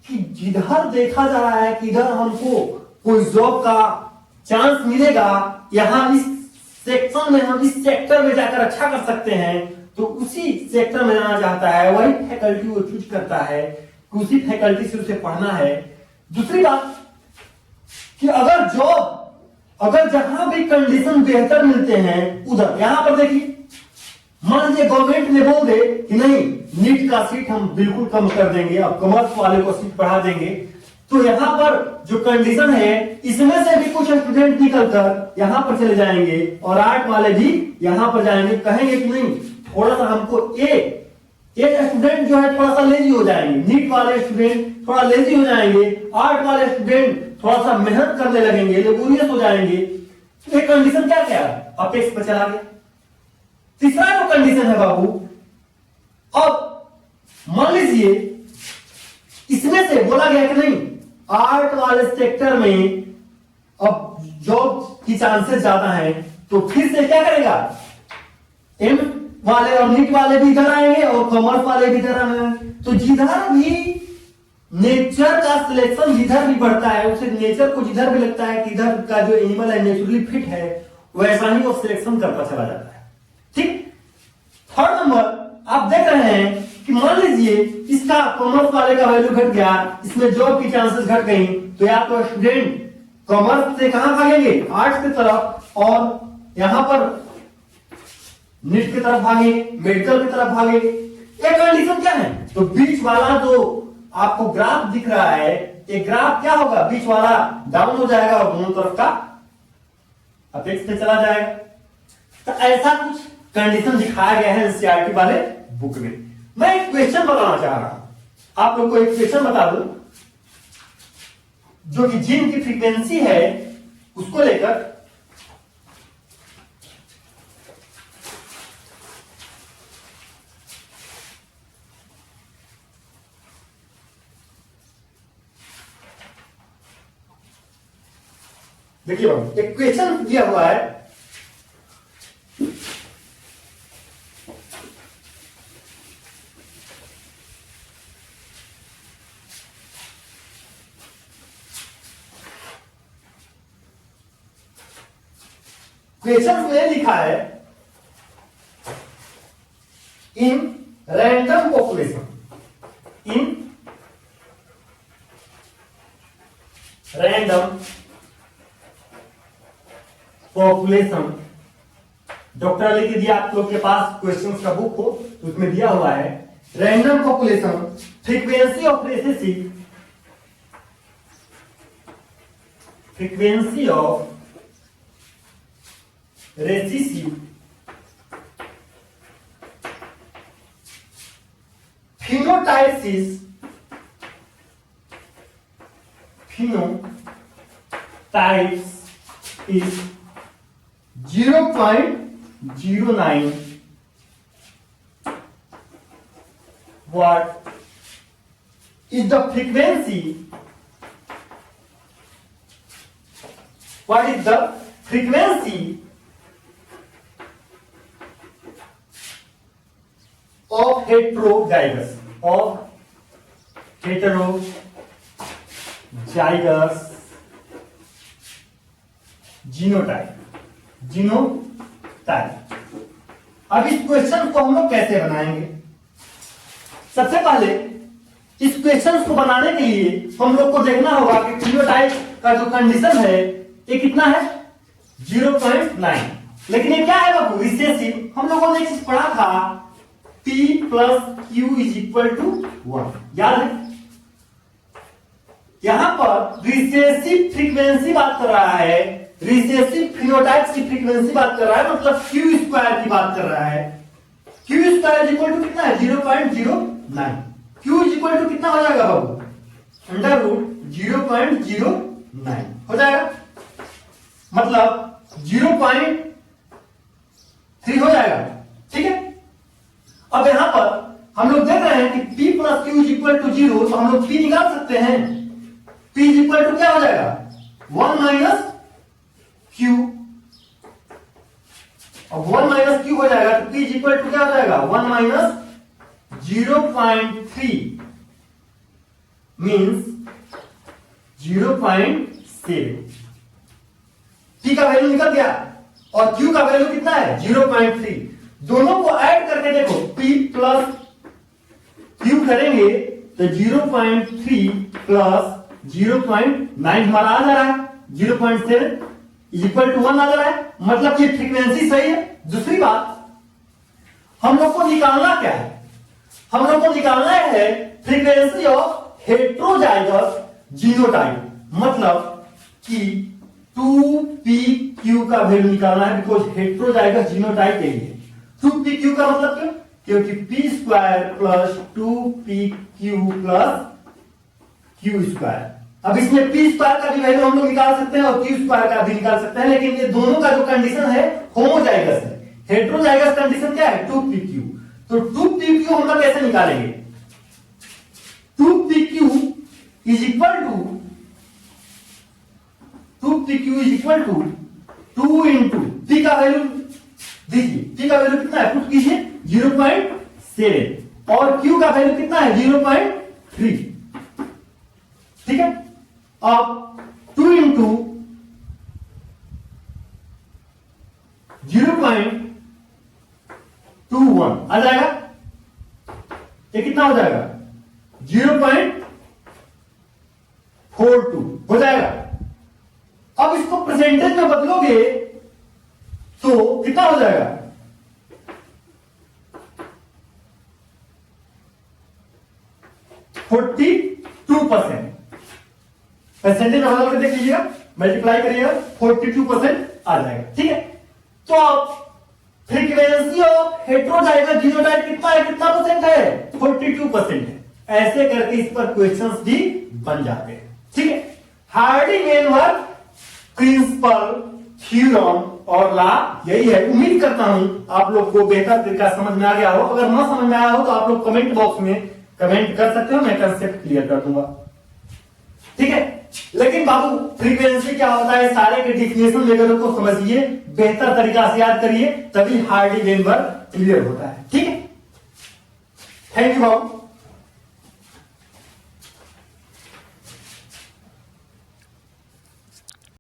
कि जिधर देखा जा रहा है कि इधर हमको कोई जॉब का चांस मिलेगा, यहां इस सेक्शन में हम इस सेक्टर में जाकर अच्छा कर सकते हैं, तो उसी सेक्टर में जाना चाहता है, वही फैकल्टी वो चूज करता है, उसी फैकल्टी से उसे पढ़ना है। दूसरी बात कि अगर जहां भी कंडीशन बेहतर मिलते हैं उधर, यहां पर देखिए मान लीजिए गवर्नमेंट ने बोल दे कि नहीं नीट का सीट हम बिल्कुल कम कर देंगे, अब कॉमर्स वाले को सीट बढ़ा देंगे, तो यहां पर जो कंडीशन है इसमें से भी कुछ स्टूडेंट निकलकर यहां पर चले जाएंगे और आर्ट वाले भी यहां पर जाएंगे, कहेंगे कि नहीं थोड़ा सा हमको एक स्टूडेंट जो है थोड़ा सा लेजी हो जाएंगे, नीट वाले स्टूडेंट थोड़ा लेजी हो जाएंगे, आर्ट वाले स्टूडेंट थोड़ा सा मेहनत करने लगेंगे, लेबोरियस हो जाएंगे। तो ये कंडीशन क्या अपेक्स पर चला गया। तीसरा जो कंडीशन है बाबू, अब मान लीजिए इसमें से बोला गया कि नहीं आर्ट वाले सेक्टर में अब जॉब की चांसेस ज्यादा हैं, तो फिर से क्या करेगा, एम वाले और नीट वाले भी इधर आएंगे और कॉमर्स वाले भी इधर आएंगे। तो जिधर भी नेचर का सिलेक्शन जिधर भी बढ़ता है, उसे नेचर को जिधर भी लगता है कि इधर का जो एनिमल है नेचुरली फिट है, वैसा ही वो सिलेक्शन करता चला जाता है। ठीक। थर्ड नंबर आप देख रहे हैं कि मान लीजिए इसका कॉमर्स वाले का वैल्यू घट गया, इसमें जॉब की चांसेस घट गई, तो या तो स्टूडेंट कॉमर्स से कहां भागेंगे, आर्ट्स की तरफ, और यहां पर नीट की तरफ भागे, मेडिकल की तरफ भागे। एक कंडीशन क्या है, तो बीच वाला जो आपको ग्राफ दिख रहा है, ये ग्राफ क्या होगा, बीच वाला डाउन हो जाएगा और दोनों तरफ का अपेक्स पे चला जाएगा। तो ऐसा कुछ कंडीशन दिखाया गया है एनसीईआरटी वाले बुक में। मैं एक क्वेश्चन बताना चाह रहा हूं, आप लोग को एक क्वेश्चन बता दूं जो कि जीन की फ्रीक्वेंसी है उसको लेकर। देखिए बाबू एक क्वेश्चन दिया हुआ है, क्वेश्चन में लिखा है in random population, in random population, doctor लिख दिया आप लोग के पास क्वेश्चंस का बुक हो तो उसमें दिया हुआ है random population frequency of recessive, frequency of recessive phenotypes is 0.09. What is the frequency? What is the frequency of heterozygous genotype. अब इस क्वेश्चन को हम लोग कैसे बनाएंगे? सबसे पहले इस क्वेश्चन को बनाने के लिए हम लोग को देखना होगा कि फिनोटाइप का जो कंडीशन है ये कितना है, 0.9। लेकिन ये क्या है बाबू, रिसेसिव। हम लोगों ने एक चीज पढ़ा था P plus Q is equal to 1, याद है? यहां पर रिसेसिव फ्रीक्वेंसी बात कर रहा है रिसेसिव फिनोटाइप्स की फ्रीक्वेंसी बात कर रहा है, मतलब क्यू स्क्वायर की बात कर रहा है। क्यू स्क्वायर इक्वल टू कितना है 0.09। क्यू इक्वल टू कितना हो जाएगा बाबू, अंडर रूट 0.09 हो जाएगा, मतलब 0.3 हो जाएगा। ठीक है, अब यहां पर हम लोग देख रहे हैं कि P plus q equal to 0, तो हम लोग P निकाल सकते हैं। P इक्वल टू क्या हो जाएगा 1 माइनस क्यू, अब 1 माइनस क्यू हो जाएगा तो P इक्वल टू क्या हो जाएगा 1 माइनस 0.3 मीन्स 0.7। P का वैल्यू निकल गया और Q का वैल्यू कितना है 0.3। दोनों को ऐड करके देखो, P प्लस Q करेंगे तो 0.3 प्लस 0.9 हमारा आ जा रहा है, 0.7 इक्वल टू 1 आ जा रहा है, मतलब ये फ्रीक्वेंसी सही है। दूसरी बात, हम लोग को निकालना क्या है, हम लोग को निकालना है फ्रीक्वेंसी ऑफ हेट्रोजाइगस जीनोटाइप, मतलब कि 2pq का वैल्यू निकालना है, बिकॉज हेट्रोजाइगस जीनोटाइप यही है। 2pq का मतलब क्यों, क्योंकि p square plus 2pq plus q square. अब इसमें p स्क्वायर का भी वैल्यू हम लोग निकाल सकते हैं और q स्क्वायर का भी निकाल सकते हैं, लेकिन ये दोनों का जो कंडीशन है होमोजाइगस है। हेट्रोजाइगस कंडीशन क्या है 2pq, तो 2pq हम लोग कैसे निकालेंगे, 2pq is equal to 2 into p का वैल्यू दीजिए, p का वैल्यू कितना है पुट कीजिए 0.7 और q का वैल्यू कितना है 0.3। ठीक है, अब 2 इंटू 0.21 आ जाएगा, ये कितना हो जाएगा 0.42 हो जाएगा। अब इसको परसेंटेज में बदलोगे तो कितना हो जाएगा 42%। परसेंटेज में बदल के देख लीजिएगा, मल्टीप्लाई करिएगा 42% आ जाएगा। ठीक है, तो अब फ्रीक्वेंसी ऑफ हेट्रोजाइगस जीनोटाइप कितना है, कितना परसेंट है 42% है। ऐसे करके इस पर क्वेश्चंस भी बन जाते हैं। ठीक है, हार्डी-वेनवर्थ प्रिंसिपल, थ्योरम और लॉ यही है। उम्मीद करता हूं आप लोग को बेहतर तरीका समझ में आ गया हो। अगर ना समझ में आया हो तो आप लोग कमेंट बॉक्स में कमेंट कर सकते हो, मैं कंसेप्ट क्लियर कर दूंगा। ठीक है, लेकिन बाबू फ्रीक्वेंसी क्या होता है, सारे के डिफिनेशन वगैरह को समझिए, बेहतर तरीका से याद करिए, तभी हार्डी-वेनवर्थ क्लियर होता है। ठीक है, थैंक यू बाबू।